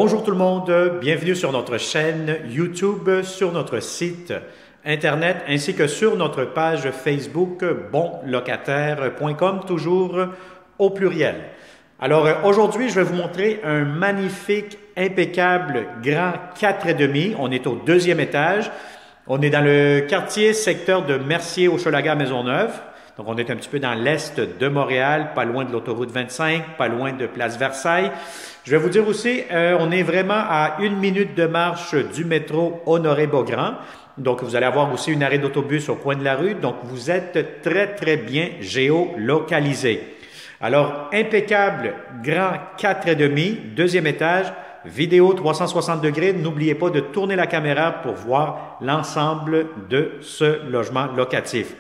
Bonjour tout le monde, bienvenue sur notre chaîne YouTube, sur notre site Internet ainsi que sur notre page Facebook bonlocataire.com, toujours au pluriel. Alors aujourd'hui, je vais vous montrer un magnifique, impeccable, grand 4,5. On est au deuxième étage. On est dans le quartier secteur de Mercier-Hochelaga-Maisonneuve. Donc, on est un petit peu dans l'est de Montréal, pas loin de l'autoroute 25, pas loin de Place Versailles. Je vais vous dire aussi, on est vraiment à 1 minute de marche du métro Honoré-Beaugrand. Donc, vous allez avoir aussi une arrêt d'autobus au coin de la rue. Donc, vous êtes très, très bien géolocalisé. Alors, impeccable, grand 4,5, deuxième étage, vidéo 360 degrés. N'oubliez pas de tourner la caméra pour voir l'ensemble de ce logement locatif.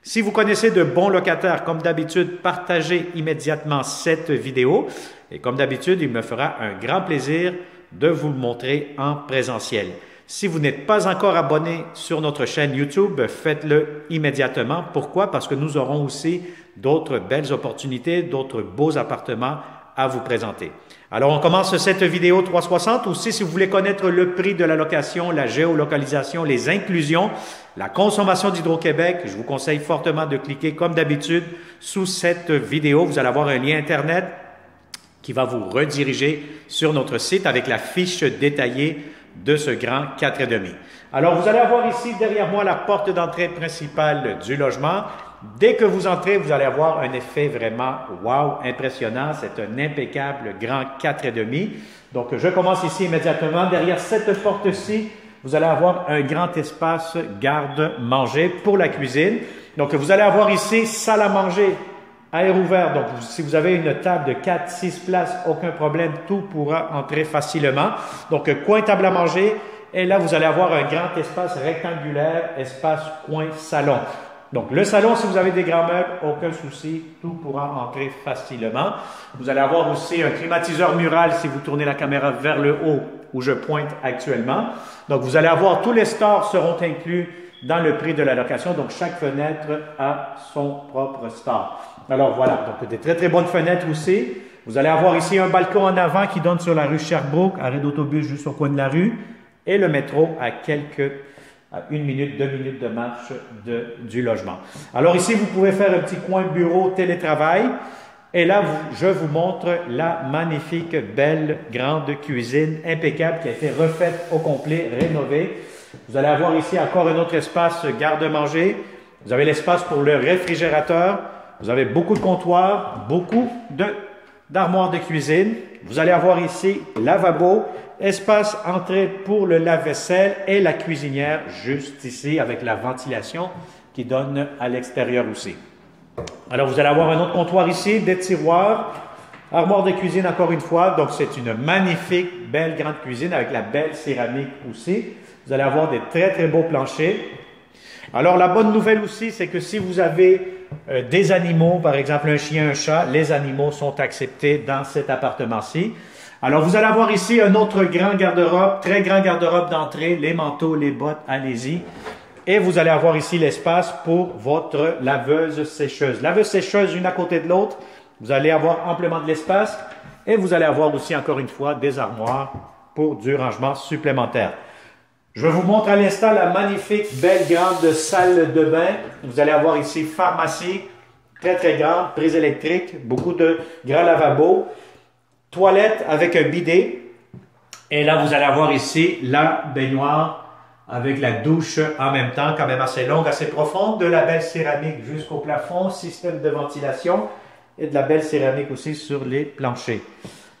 Si vous connaissez de bons locataires, comme d'habitude, partagez immédiatement cette vidéo. Et comme d'habitude, il me fera un grand plaisir de vous le montrer en présentiel. Si vous n'êtes pas encore abonné sur notre chaîne YouTube, faites-le immédiatement. Pourquoi? Parce que nous aurons aussi d'autres belles opportunités, d'autres beaux appartements à vous présenter. Alors, on commence cette vidéo 360. Aussi, si vous voulez connaître le prix de la location, la géolocalisation, les inclusions, la consommation d'Hydro-Québec, je vous conseille fortement de cliquer comme d'habitude sous cette vidéo. Vous allez avoir un lien Internet qui va vous rediriger sur notre site avec la fiche détaillée de ce grand 4,5. Alors, vous allez avoir ici derrière moi la porte d'entrée principale du logement. Dès que vous entrez, vous allez avoir un effet vraiment wow, impressionnant. C'est un impeccable grand 4,5. Donc, je commence ici immédiatement. Derrière cette porte-ci, vous allez avoir un grand espace garde-manger pour la cuisine. Donc, vous allez avoir ici salle à manger à air ouvert. Donc, si vous avez une table de 4-6 places, aucun problème, tout pourra entrer facilement. Donc, coin table à manger. Et là, vous allez avoir un grand espace rectangulaire, espace coin salon. Donc, le salon, si vous avez des grands meubles, aucun souci, tout pourra entrer facilement. Vous allez avoir aussi un climatiseur mural si vous tournez la caméra vers le haut où je pointe actuellement. Donc, vous allez avoir, tous les stores seront inclus dans le prix de la location. Donc, chaque fenêtre a son propre store. Alors, voilà. Donc, des très, très bonnes fenêtres aussi. Vous allez avoir ici un balcon en avant qui donne sur la rue Sherbrooke, arrêt d'autobus juste au coin de la rue, et le métro à 1 minute, 2 minutes de marche du logement. Alors ici, vous pouvez faire un petit coin bureau télétravail. Et là, je vous montre la magnifique, belle, grande cuisine impeccable qui a été refaite au complet, rénovée. Vous allez avoir ici encore un autre espace garde-manger. Vous avez l'espace pour le réfrigérateur. Vous avez beaucoup de comptoirs, beaucoup d'armoires de cuisine. Vous allez avoir ici lavabo, espace entrée pour le lave-vaisselle et la cuisinière juste ici avec la ventilation qui donne à l'extérieur aussi. Alors, vous allez avoir un autre comptoir ici, des tiroirs, armoire de cuisine encore une fois. Donc, c'est une magnifique, belle grande cuisine avec la belle céramique aussi. Vous allez avoir des très, très beaux planchers. Alors, la bonne nouvelle aussi, c'est que si vous avez des animaux, par exemple un chien, un chat, les animaux sont acceptés dans cet appartement-ci. Alors, vous allez avoir ici un autre grand garde-robe, très grand garde-robe d'entrée, les manteaux, les bottes, allez-y. Et vous allez avoir ici l'espace pour votre laveuse-sécheuse. Laveuse-sécheuse, une à côté de l'autre. Vous allez avoir amplement de l'espace. Et vous allez avoir aussi, encore une fois, des armoires pour du rangement supplémentaire. Je vous montre à l'instant la magnifique, belle, grande salle de bain. Vous allez avoir ici pharmacie, très, très grande, prise électrique, beaucoup de grands lavabos. Toilette avec un bidet. Et là, vous allez avoir ici la baignoire avec la douche en même temps, quand même assez longue, assez profonde, de la belle céramique jusqu'au plafond, système de ventilation et de la belle céramique aussi sur les planchers.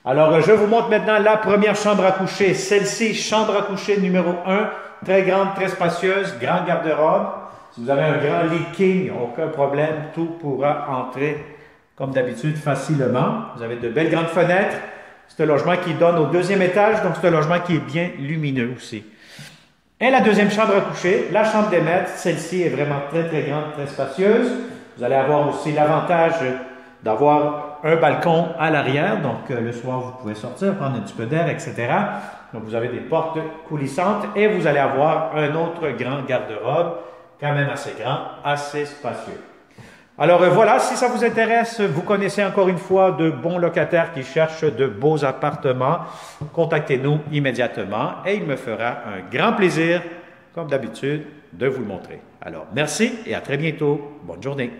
Alors, je vous montre maintenant la première chambre à coucher. Celle-ci, chambre à coucher numéro 1, très grande, très spacieuse, grand garde-robe. Si vous avez un grand lit king, aucun problème, tout pourra entrer comme d'habitude, facilement. Vous avez de belles grandes fenêtres. C'est un logement qui donne au deuxième étage, donc c'est un logement qui est bien lumineux aussi. Et la deuxième chambre à coucher, la chambre des maîtres. Celle-ci est vraiment très, très grande, très spacieuse. Vous allez avoir aussi l'avantage d'avoir un balcon à l'arrière. Donc, le soir, vous pouvez sortir, prendre un petit peu d'air, etc. Donc, vous avez des portes coulissantes et vous allez avoir un autre grand garde-robe, quand même assez grand, assez spacieux. Alors voilà, si ça vous intéresse, vous connaissez encore une fois de bons locataires qui cherchent de beaux appartements, contactez-nous immédiatement et il me fera un grand plaisir, comme d'habitude, de vous le montrer. Alors merci et à très bientôt. Bonne journée.